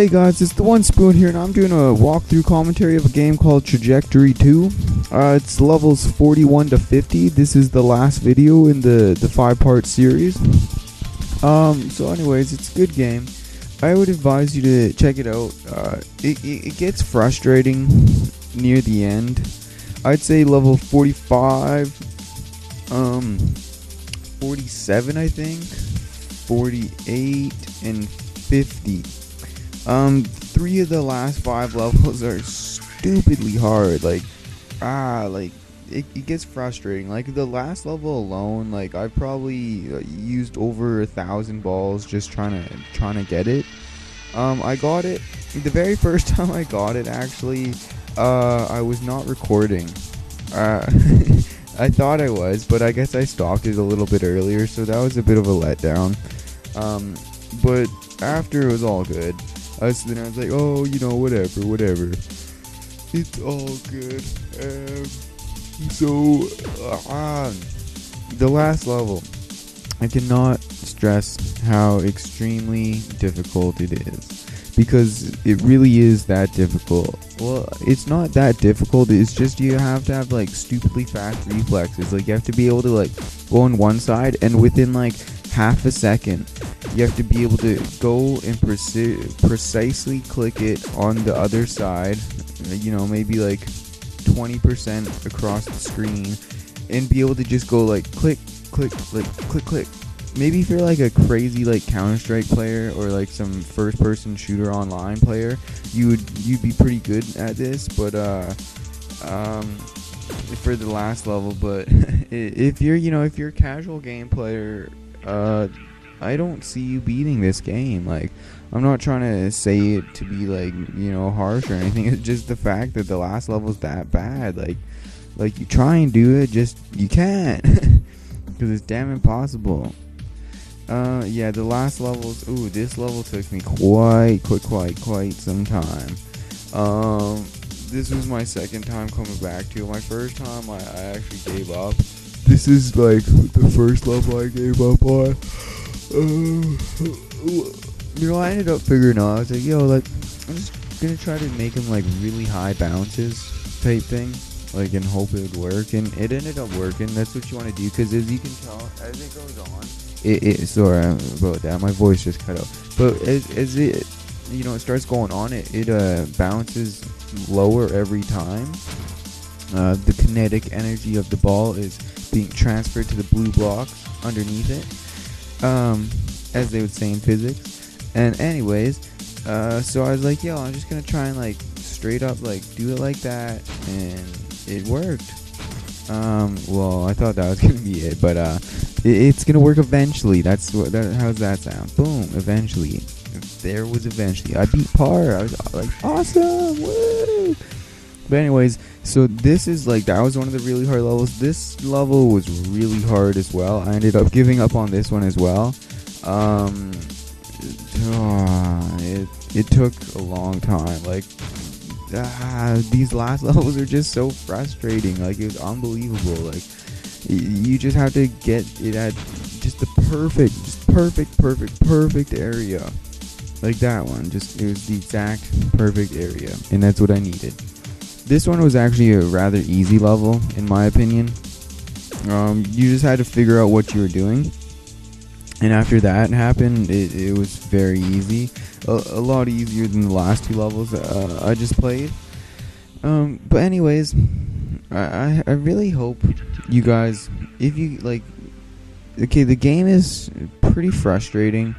Hey guys, it's the One Spoon here, and I'm doing a walkthrough commentary of a game called Trajectory 2. It's levels 41 to 50. This is the last video in the 5-part series. So anyways, it's a good game. I would advise you to check it out. It gets frustrating near the end. I'd say level 45, 47 I think, 48, and 50. 3 of the last 5 levels are stupidly hard. It gets frustrating. Like the last level alone, like I probably used over 1,000 balls just trying to get it. I got it the very first time I got it. Actually, I was not recording. I thought I was, but I guess I stopped it a little bit earlier, so that was a bit of a letdown. But after it was all good. I was like, oh, whatever. It's all good. The last level, I cannot stress how extremely difficult it is. Because it really is that difficult. Well, it's not that difficult, it's just you have to have like stupidly fast reflexes. Like you have to be able to like go on one side, and within like half a second you have to be able to go and precisely click it on the other side, maybe like 20% across the screen, and be able to just go like click, click, like click, click. Maybe if you're like a crazy like Counter-Strike player or like some first-person shooter online player, you'd be pretty good at this. But for the last level, but if you're a casual game player, I don't see you beating this game. Like, I'm not trying to say it to be like, harsh or anything. It's just the fact that the last level's that bad. Like you try and do it, just you can't, because it's damn impossible. Yeah, the last levels. Ooh, this level took me quite some time. This was my second time coming back to it. My first time, I actually gave up. This is like the first level I gave up on. I ended up figuring out. I was like, I'm just gonna try to make them like really high bounces type thing, like, and hope it would work. And it ended up working. That's what you want to do, because as you can tell, as it goes on, sorry about that. My voice just cut out. But as it, it starts going on, it bounces lower every time. The kinetic energy of the ball is being transferred to the blue blocks underneath it, as they would say in physics. And anyways, so I was like, I'm just gonna try and like straight up like do it like that, and it worked. Well, I thought that was gonna be it, but it's gonna work eventually. How's that sound? Boom! Eventually, there was eventually. I beat par. I was like, awesome! Woo! But anyways, so this is like, that was one of the really hard levels. This level was really hard as well. I ended up giving up on this one as well. It took a long time. Like, these last levels are just so frustrating. Like, it was unbelievable. Like, you just have to get it at just the perfect area. Like that one. It was the exact perfect area. And that's what I needed. This one was actually a rather easy level, in my opinion. You just had to figure out what you were doing. And after that happened, it was very easy. A lot easier than the last 2 levels I just played. But anyways, I really hope you guys, if you like, okay, the game is pretty frustrating.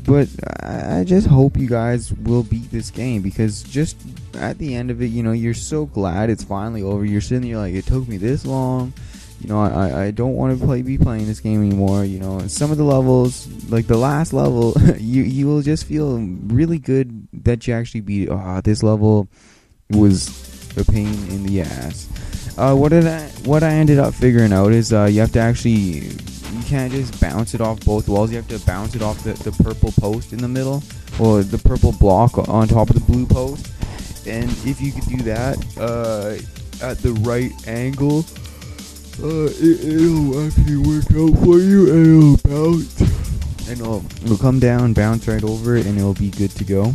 But I just hope you guys will beat this game, because just at the end of it, you're so glad it's finally over. You're sitting there like, it took me this long. I don't want to be playing this game anymore. And some of the levels, like the last level, you will just feel really good that you actually beat it. Oh, this level was a pain in the ass. What I ended up figuring out is you have to actually, you can't just bounce it off both walls. You have to bounce it off the purple post in the middle, or the purple block on top of the blue post. And if you could do that at the right angle, it'll actually work out for you, and it'll bounce and it'll come down, bounce right over it, and it'll be good to go.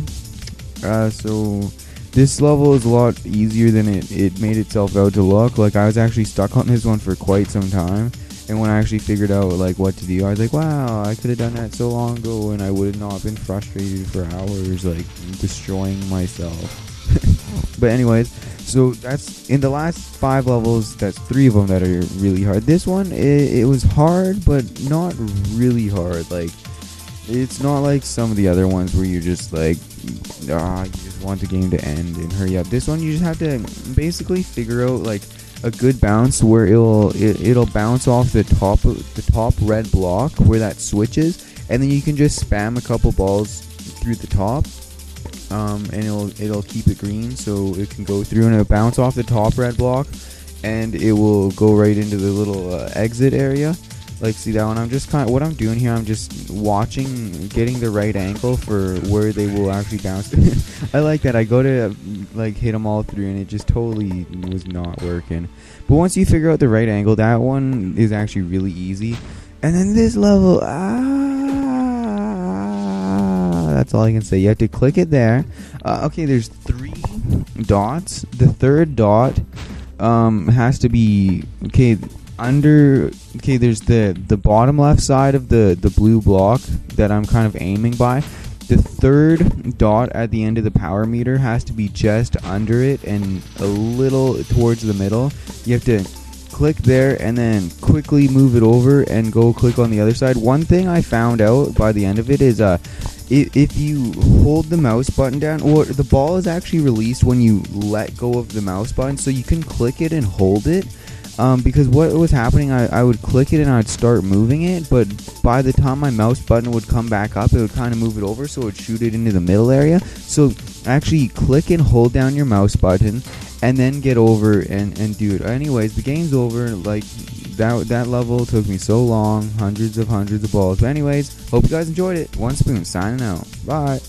So this level is a lot easier than it made itself out to look. Like, I was actually stuck on this one for quite some time, and when I actually figured out like what to do, I was like, wow, I could have done that so long ago, and I would have not been frustrated for hours, like destroying myself. But anyways, so that's in the last 5 levels. That's 3 of them that are really hard. This one, it was hard, but not really hard. Like, it's not like some of the other ones where you're just like, you just want the game to end and hurry up. This one, you just have to basically figure out like a good bounce where it'll bounce off the top red block where that switches, and then you can just spam a couple balls through the top. And it'll keep it green, so it can go through, and it'll bounce off the top red block, and it will go right into the little exit area. Like, see that one? I'm just what I'm doing here, I'm just watching, getting the right angle for where they will actually bounce. I like that. I go to like hit them all through, and it just totally was not working. But once you figure out the right angle, that one is actually really easy. And then this level, that's all I can say. You have to click it there. Okay, there's 3 dots. The third dot has to be there's the bottom left side of the blue block that I'm kind of aiming by. The third dot at the end of the power meter has to be just under it and a little towards the middle. You have to click there and then quickly move it over and go click on the other side. One thing I found out by the end of it is if you hold the mouse button down, or the ball is actually released when you let go of the mouse button, so you can click it and hold it. Because what was happening, I would click it and I'd start moving it, but by the time my mouse button would come back up, it would kind of move it over, so it would shoot it into the middle area. So actually click and hold down your mouse button, and then get over and do it. Anyways, the game's over. Like, that level took me so long, hundreds of balls. But anyways, hope you guys enjoyed it. One Spoon signing out. Bye.